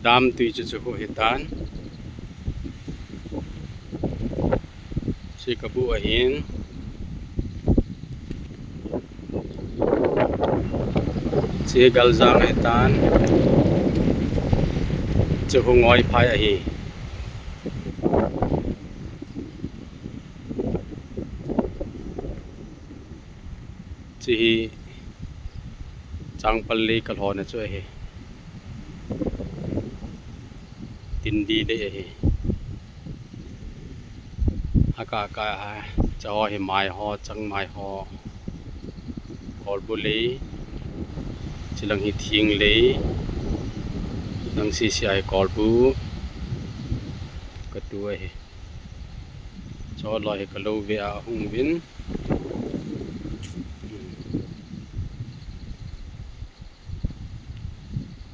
dam tui chu chu hitan si kabu ahin si galzang hitan chu ngoi phai ahi chi changpalli kalhon chu ahi tindi le ahi aka ka cho hi mai ho chang mai ho kolbuli chilang hi thing le nang CCI kolbu katu ahi cho loi kalo ve a hung win